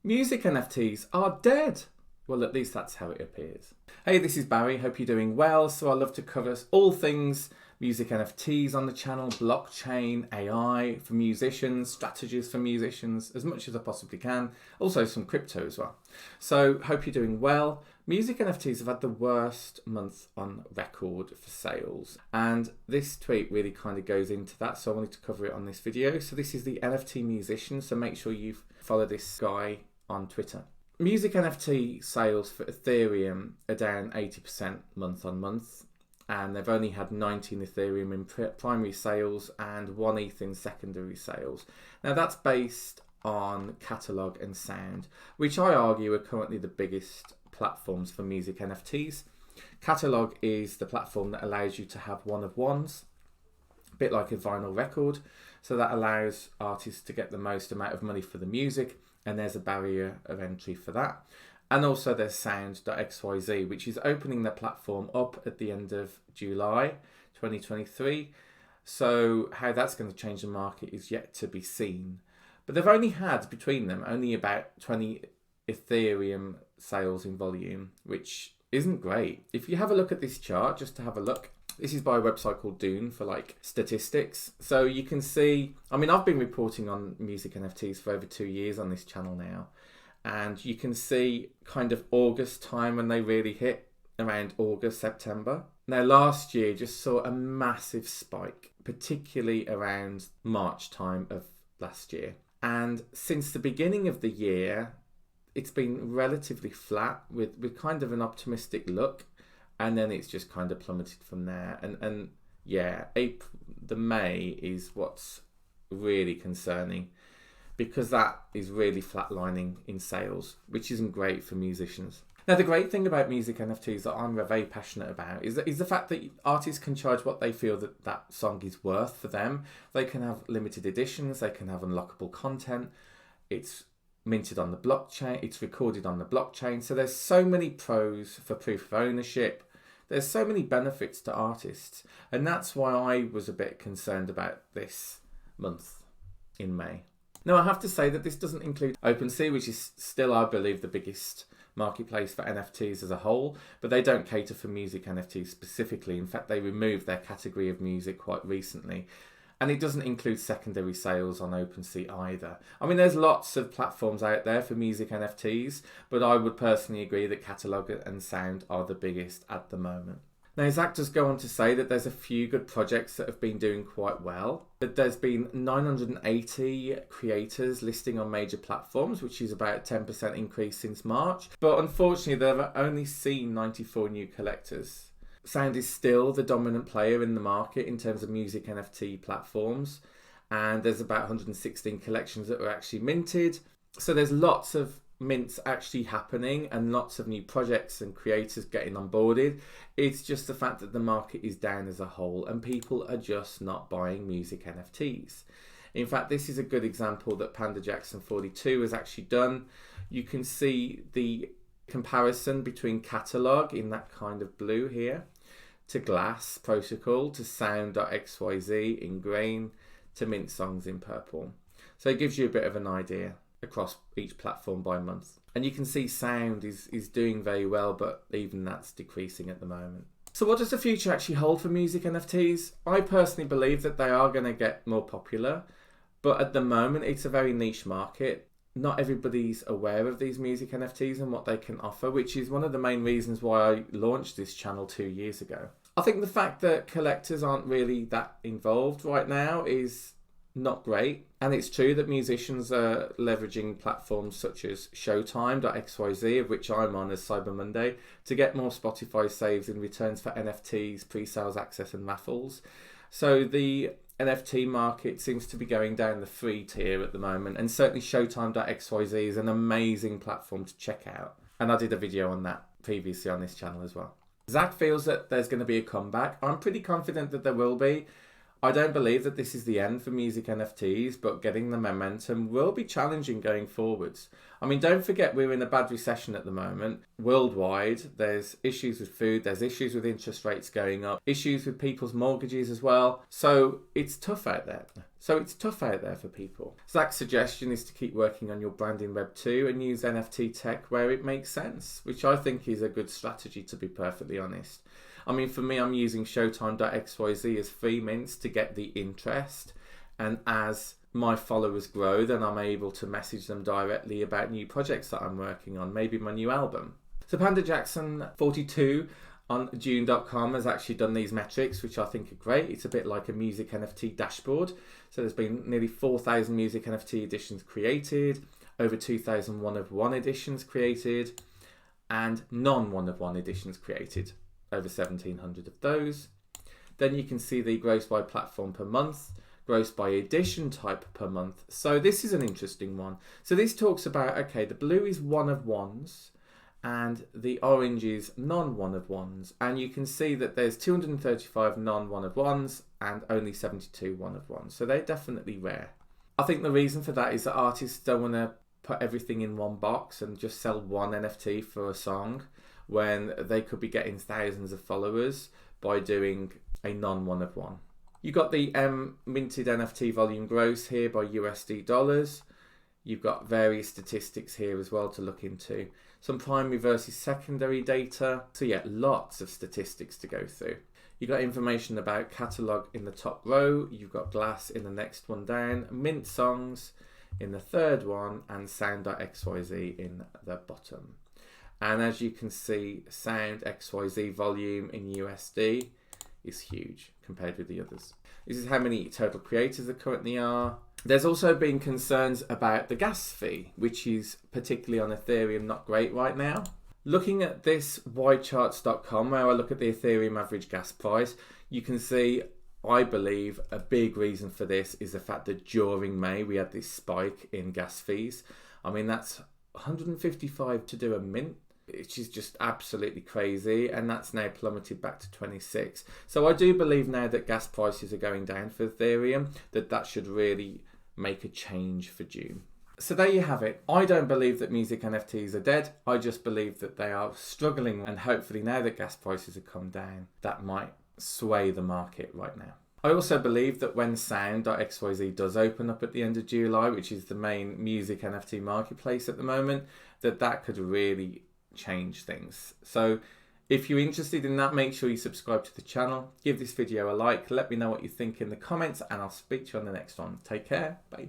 Music NFTs are dead. Well, at least that's how it appears. Hey, this is Barry. Hope you're doing well. So I love to cover all things music NFTs on the channel, blockchain, AI for musicians, strategies for musicians, as much as I possibly can. Also some crypto as well. So hope you're doing well. Music NFTs have had the worst month on record for sales. And this tweet really kind of goes into that. So I wanted to cover it on this video. So this is the NFT musician. So make sure you follow this guy on Twitter. Music NFT sales for Ethereum are down 80% month on month, and they've only had 19 Ethereum in primary sales and 1 ETH in secondary sales. Now that's based on Catalog and Sound, which I argue are currently the biggest platforms for music NFTs. Catalog is the platform that allows you to have one-of-ones, a bit like a vinyl record, so that allows artists to get the most amount of money for the music, and there's a barrier of entry for that. And also there's Sound.xyz, which is opening their platform up at the end of July 2023. So how that's going to change the market is yet to be seen. But they've only had, between them, only about 20 Ethereum sales in volume, which isn't great. If you have a look at this chart, just to have a look, this is by a website called Dune for like statistics. So you can see, I mean, I've been reporting on music NFTs for over 2 years on this channel now. And you can see kind of August time when they really hit, around August, September. Now last year just saw a massive spike, particularly around March time of last year. And since the beginning of the year, it's been relatively flat with kind of an optimistic look. And then it's just kind of plummeted from there. And yeah, the May is what's really concerning, because that is really flatlining in sales, which isn't great for musicians. Now, the great thing about music NFTs that I'm very passionate about is the fact that artists can charge what they feel that song is worth for them. They can have limited editions, they can have unlockable content. It's minted on the blockchain, it's recorded on the blockchain. So there's so many pros for proof of ownership. There's so many benefits to artists. And that's why I was a bit concerned about this month in May. Now, I have to say that this doesn't include OpenSea, which is still, I believe, the biggest marketplace for NFTs as a whole, but they don't cater for music NFTs specifically. In fact, they removed their category of music quite recently. And it doesn't include secondary sales on OpenSea either. I mean, there's lots of platforms out there for music NFTs, but I would personally agree that Catalog and Sound are the biggest at the moment. Now, Zach does go on to say that there's a few good projects that have been doing quite well, but there's been 980 creators listing on major platforms, which is about a 10% increase since March. But unfortunately, they've only seen 94 new collectors. Sound is still the dominant player in the market in terms of music NFT platforms, and there's about 116 collections that were actually minted. So there's lots of mints actually happening and lots of new projects and creators getting onboarded. It's just the fact that the market is down as a whole and people are just not buying music NFTs. In fact, this is a good example that Panda Jackson 42 has actually done. You can see the comparison between Catalog in that kind of blue here, to Glass Protocol, to Sound.xyz in green, to Mint Songs in purple. So it gives you a bit of an idea across each platform by month. And you can see Sound is doing very well, but even that's decreasing at the moment. So what does the future actually hold for music NFTs? I personally believe that they are going to get more popular, but at the moment it's a very niche market. Not everybody's aware of these music NFTs and what they can offer, which is one of the main reasons why I launched this channel 2 years ago. I think the fact that collectors aren't really that involved right now is not great. And it's true that musicians are leveraging platforms such as Showtime.xyz, of which I'm on as Cyber Monday, to get more Spotify saves in returns for NFTs, pre-sales access and raffles. So the NFT market seems to be going down the free tier at the moment, and certainly Showtime.xyz is an amazing platform to check out. And I did a video on that previously on this channel as well. Zach feels that there's going to be a comeback. I'm pretty confident that there will be. I don't believe that this is the end for music NFTs, but getting the momentum will be challenging going forwards. I mean, don't forget we're in a bad recession at the moment. Worldwide, there's issues with food, there's issues with interest rates going up, issues with people's mortgages as well. So it's tough out there. For people. Zach's suggestion is to keep working on your brand in Web 2 and use NFT tech where it makes sense, which I think is a good strategy, to be perfectly honest. I mean, for me, I'm using Showtime.xyz as free mints to get the interest. And as my followers grow, then I'm able to message them directly about new projects that I'm working on, maybe my new album. So Panda Jackson 42 on June.com has actually done these metrics, which I think are great. It's a bit like a music NFT dashboard. So there's been nearly 4,000 music NFT editions created, over 2,000 one-of-one editions created, and non-one-of-one editions created, over 1,700 of those. Then you can see the gross by platform per month, gross by edition type per month. So this is an interesting one. So this talks about, okay, the blue is one-of-ones, and the orange is non-one-of-ones. And you can see that there's 235 non-one-of-ones and only 72 one-of-ones. So they're definitely rare. I think the reason for that is that artists don't want to put everything in one box and just sell one NFT for a song when they could be getting thousands of followers by doing a non-one-of-one. You got the minted NFT volume gross here by USD dollars. You've got various statistics here as well to look into. Some primary versus secondary data. So yeah, lots of statistics to go through. You've got information about catalogue in the top row. You've got Glass in the next one down. Mint songs in the third one. And Sound.xyz in the bottom. And as you can see, Sound XYZ volume in USD is huge compared with the others. This is how many total creators there currently are. There's also been concerns about the gas fee, which is particularly on Ethereum not great right now. Looking at this ycharts.com, where I look at the Ethereum average gas price, you can see, I believe, a big reason for this is the fact that during May we had this spike in gas fees. I mean, that's 155 to do a mint, which is just absolutely crazy, and that's now plummeted back to 26. So I do believe now that gas prices are going down for Ethereum, that should really make a change for June. So there you have it. I don't believe that music NFTs are dead. I just believe that they are struggling, and hopefully now that gas prices have come down, that might sway the market right now. I also believe that when Sound.xyz does open up at the end of July, which is the main music NFT marketplace at the moment, that could really change things. So if you're interested in that, make sure you subscribe to the channel, give this video a like, let me know what you think in the comments, and I'll speak to you on the next one. Take care. Bye.